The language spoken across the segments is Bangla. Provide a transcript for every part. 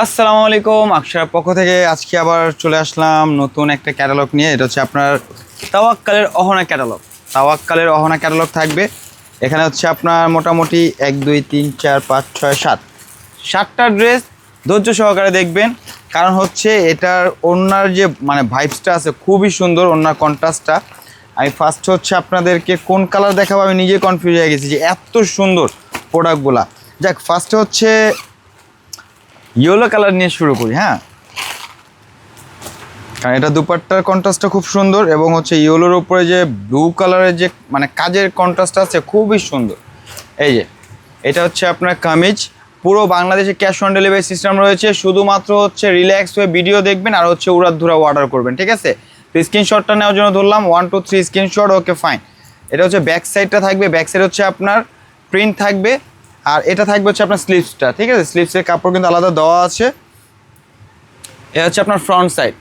আসসালামু আলাইকুম, আকশার পক্ষ থেকে আজকে আবার চলে আসলাম নতুন একটা ক্যাটালগ নিয়ে। এটা হচ্ছে আপনার তাওয়াক্কালের অহনা ক্যাটালগ। তাওয়াক্কালের অহনা ক্যাটালগ থাকবে। এখানে হচ্ছে আপনার মোটামুটি 1 2 3 4 5 6 7 7টা ড্রেস ধৈর্য সহকারে দেখবেন, কারণ হচ্ছে এটার ওড়নার যে মানে ভাইবসটা আছে খুবই সুন্দর। ওড়নার কন্ট্রাস্টটা আমি ফার্স্ট হচ্ছে আপনাদেরকে কোন কালার দেখাবো আমি নিজে কনফিউজ হয়ে গেছি যে এত সুন্দর প্রোডাক্টগুলা। যাক, ফার্স্টে হচ্ছে ইয়েলো কালার নিয়ে শুরু করি। হ্যাঁ, কারণ এটা দুপাট্টার কন্ট্রাস্টটা খুব সুন্দর এবং হচ্ছে ইয়েলোর উপরে যে ব্লু কালারের যে মানে কাজের কন্ট্রাস্ট আছে খুবই সুন্দর। এই যে এটা হচ্ছে আপনার কামিজ, পুরো বাংলাদেশে ক্যাশ অন ডেলিভারি সিস্টেম রয়েছে। শুধুমাত্র হচ্ছে রিল্যাক্স হয়ে ভিডিও দেখবেন আর হচ্ছে উড়াধুরা অর্ডার করবেন, ঠিক আছে? তো স্ক্রিনশটটা নেওয়ার জন্য ধরলাম 1 2 3 স্ক্রিনশট। ওকে, ফাইন। এটা হচ্ছে ব্যাক সাইডটা থাকবে, ব্যাক সাইড হচ্ছে আপনার প্রিন্ট থাকবে, আর এটা থাকবে হচ্ছে আপনার স্লিভসটা, ঠিক আছে? স্লিভসের কাপড় কিন্তু আলাদা দেওয়া আছে। এটা হচ্ছে আপনার ফ্রন্ট সাইড।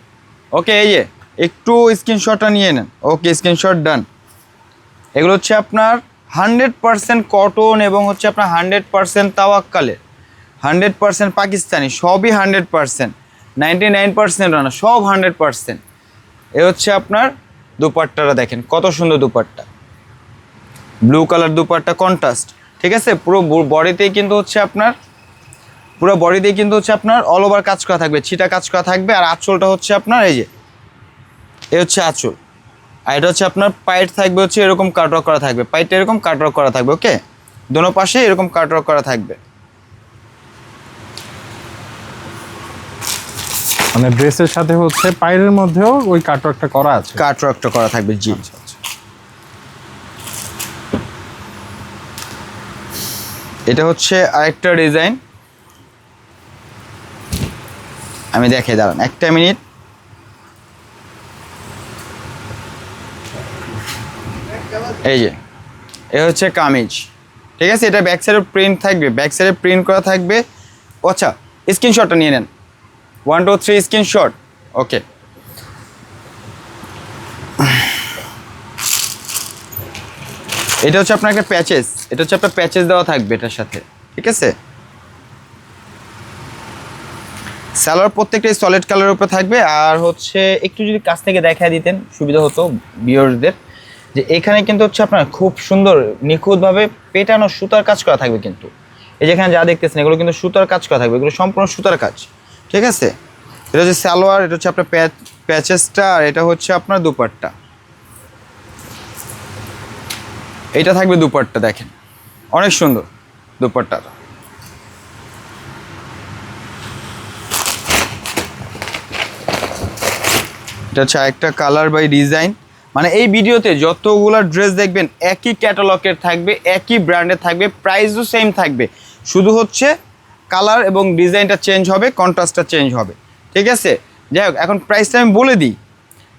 ওকে, এই যে একটু স্ক্রিনশটটা নিয়ে নেন। ওকে, স্ক্রিনশট ডান। এগুলো হচ্ছে আপনার 100% কটন এবং হচ্ছে আপনার 100% তাওয়াক্কালের, 100% পাকিস্তানি, সবই 100%, 99% রানা, সব 100%। এ হচ্ছে আপনার দুপাট্টাটা দেখেন কত সুন্দর dupatta, blue colour dupatta contrast, ঠিক আছে? পুরো বডিতেই কিন্তু হচ্ছে আপনার অল ওভার কাজ করা থাকবে, ছিটা কাজ করা থাকবে। আর আঁচলটা হচ্ছে আপনার এই যে এ হচ্ছে আঁচল, আর এটা হচ্ছে আপনার পাইট থাকবে হচ্ছে এরকম কাটওয়ার্ক করা থাকবে, পাইটটা এরকম কাটওয়ার্ক করা থাকবে। ওকে, দোনো পাশে এরকম কাটওয়ার্ক করা থাকবে। মানে ড্রেসের সাথে হচ্ছে পায়ের মধ্যেও ওই কাটওয়ার্কটা করা আছে, কাটওয়ার্কটা করা থাকবে, জি। আচ্ছা আচ্ছা। এটা হচ্ছে আরেকটা ডিজাইন, আমি দেখাই, দাঁড়ান একটা মিনিট। এই যে এ হচ্ছে কামিজ, ঠিক আছে? এটা ব্যাক সাইডে প্রিন্ট থাকবে, ব্যাক সাইডে প্রিন্ট করা থাকবে। আচ্ছা, স্ক্রিনশটটা নিয়ে নেন, 1 2 3 স্ক্রিনশট। ওকে, এটা হচ্ছে আপনার একটা প্যাচেস, এটা হচ্ছে আপনার প্যাচেস দেওয়া থাকবে এটার সাথে, ঠিক আছে? সালোয়ার প্রত্যেকটাই সলিড কালারের উপরে থাকবে। আর হচ্ছে একটু যদি কাছ থেকে দেখা দিতেন সুবিধা হতো ভিউয়ারদের, যে এখানে কিন্তু হচ্ছে আপনার খুব সুন্দর নিখুঁতভাবে পেটানো সুতার কাজ করা থাকবে। কিন্তু এই যেখানে যা দেখতেছেন এগুলো কিন্তু সুতার কাজ করা থাকবে, এগুলো সম্পূর্ণ সুতার কাজ, ঠিক আছে? এটা হচ্ছে সালোয়ার, এটা হচ্ছে আপনার প্যাচেসটা, আর এটা হচ্ছে আপনার দুপাট্টা। এইটা থাকবে দুপাট্টা, দেখেন অনেক সুন্দর দুপাট্টাটা। এটা হচ্ছে একটা কালার বাই ডিজাইন। মানে এই ভিডিওতে যতগুলো ড্রেস দেখবেন একই ক্যাটালগের থাকবে, একই ব্র্যান্ডের থাকবে, প্রাইসও সেম থাকবে, শুধু হচ্ছে কালার এবং ডিজাইনটা চেঞ্জ হবে, কন্ট্রাস্টটা চেঞ্জ হবে, ঠিক আছে? যাই হোক, এখন প্রাইসটা আমি বলে দিই।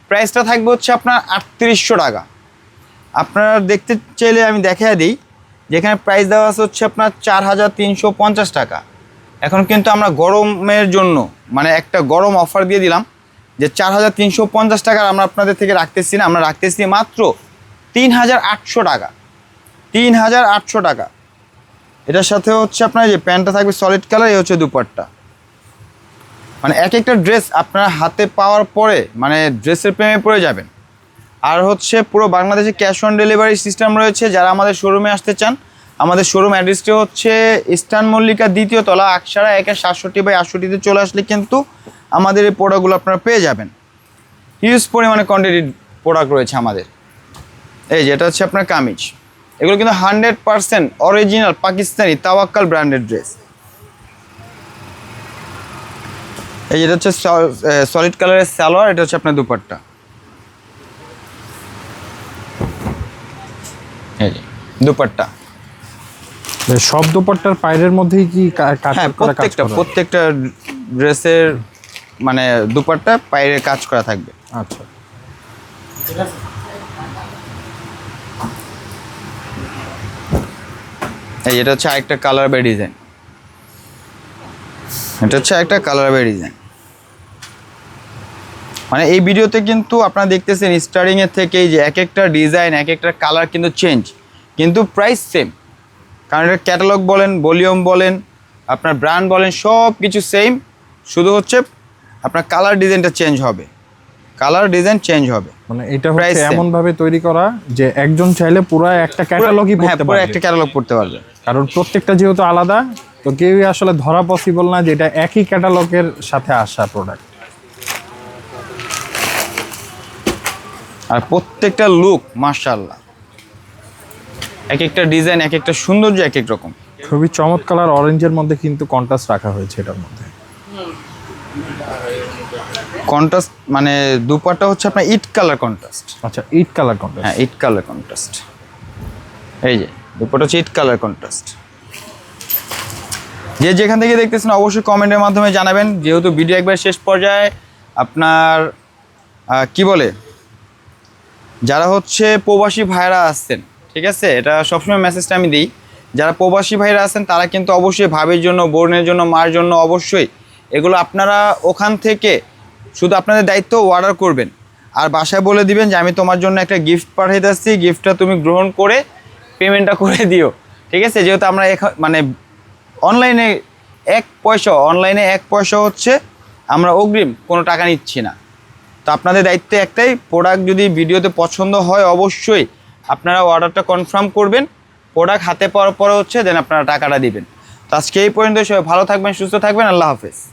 প্রাইসটা থাকবে হচ্ছে আপনার 3800 টাকা। আপনারা দেখতে চাইলে আমি দেখাই দিই, যেখানে প্রাইস দেওয়া আছে হচ্ছে আপনার 4350 টাকা। এখন কিন্তু আমরা গরমের জন্য মানে একটা গরম অফার দিয়ে দিলাম যে 4350 টাকার আমরা আপনাদের থেকে রাখতেছি না, আমরা রাখতেছি মাত্র 3800 টাকা, 3800 টাকা। এটার সাথে হচ্ছে আপনার যে প্যান্টটা থাকবে সলিড কালার, এই হচ্ছে দুপাট্টা। মানে এক একটা ড্রেস আপনার হাতে পাওয়ার পরে মানে ড্রেসের প্রেমে পড়ে যাবেন। আর হচ্ছে পুরো বাংলাদেশে ক্যাশ অন ডেলিভারি সিস্টেম রয়েছে। যারা আমাদের শোরুমে আসতে চান, আমাদের শোরুম অ্যাড্রেসটি হচ্ছে ইস্টার্ন মল্লিকা 2য় তলা, আকসারা 1/67/68-তে চলে আসলে কিন্তু আমাদের এই প্রোডাক্টগুলো আপনারা পেয়ে যাবেন। হিউজ পরিমাণে কোয়ান্টিটির প্রোডাক্ট রয়েছে আমাদের। এই যে এটা হচ্ছে আপনার কামিজ, এগুলো কিন্তু 100% অরিজিনাল পাকিস্তানি তাওয়াক্কাল ব্র্যান্ডেড ড্রেস। এই যেটা হচ্ছে সলিড কালারের সালোয়ার, এটা হচ্ছে আপনার দুপাট্টা। এই যে দুপাট্টা, সব দুপাট্টার পায়ের মধ্যেই কি হ্যাঁ প্রত্যেকটা ড্রেসের মানে দুপাট্টা পায়ের কাজ করা থাকবে। আচ্ছা, এই এটা হচ্ছে আরেকটা কালার বাই ডিজাইন, এটা হচ্ছে একটা কালার বাই ডিজাইন। মানে এই ভিডিওতে কিন্তু আপনারা দেখতেছেন স্টার্টিংয়ের থেকে এই যে এক একটা ডিজাইন, এক একটা কালার কিন্তু চেঞ্জ, কিন্তু প্রাইস সেম। কারণ এটা ক্যাটালগ বলেন, ভলিউম বলেন, আপনার ব্র্যান্ড বলেন, সব কিছু সেম। শুধু হচ্ছে আপনার কালার ডিজাইনটা চেঞ্জ হবে, কালার ডিজাইন চেঞ্জ হবে। মানে এটা Price হচ্ছে same। এমন ভাবে তৈরি করা যে একজন চাইলে পুরো একটা ক্যাটালগই হ্যাঁ, পড়তে পুরো পারবে, একটা ক্যাটালগ পড়তে পারবে। কারণ প্রত্যেকটা যেহেতু আলাদা, তো কেউই আসলে ধরা পসিবল না যে এটা একই ক্যাটালগের সাথে আসা প্রোডাক্ট। আর প্রত্যেকটা লুক মাশাআল্লাহ, এক একটা ডিজাইন, এক একটা সৌন্দর্য এক এক রকম। খুবই চমৎকার অরেঞ্জের মধ্যে কিন্তু কন্ট্রাস্ট রাখা হয়েছে এটার মধ্যে। কন্ট্রাস্ট মানে দুপাট্টা হচ্ছে আপনার ইট কালার কন্ট্রাস্ট। আচ্ছা, ইট কালার কন্ট্রাস্ট। হ্যাঁ, ইট কালার কন্ট্রাস্ট। এই যে দুপাট্টা হচ্ছে ইট কালার কন্ট্রাস্ট। যে যেখান থেকে দেখতেছেন অবশ্যই কমেন্টের মাধ্যমে জানাবেন। যেহেতু ভিডিও একবার শেষ পর্যায়ে আপনার কি বলে, যারা হচ্ছে প্রবাসী ভাইরা আসছেন, ঠিক আছে, এটা সবসময় মেসেজটা আমি দিই, যারা প্রবাসী ভাইরা আছেন তারা কিন্তু অবশ্যই ভাবির জন্য, বোনের জন্য, মার জন্য অবশ্যই এগুলো আপনারা ওখান থেকে শুধু আপনাদের দায়িত্ব অর্ডার করবেন আর বাসায় বলে দিবেন যে আমি তোমার জন্য একটা গিফট পাঠাইতে আসছি, গিফটটা তুমি গ্রহণ করে পেমেন্টটা করে দিও, ঠিক আছে। যেহেতু আমরা মানে অনলাইনে অনলাইনে 1 পয়সা হচ্ছে আমরা অগ্রিম কোনো টাকা নিচ্ছি না। তো আপনাদের দায়িত্ব একটাই, প্রোডাক্ট যদি ভিডিওতে পছন্দ হয় অবশ্যই আপনারা অর্ডারটা কনফার্ম করবেন, প্রোডাক্ট হাতে পাওয়ার পরে হচ্ছে দেন আপনারা টাকাটা দিবেন। তো আজকে এই পর্যন্ত, সবাই ভালো থাকবেন, সুস্থ থাকবেন, আল্লাহ হাফেজ।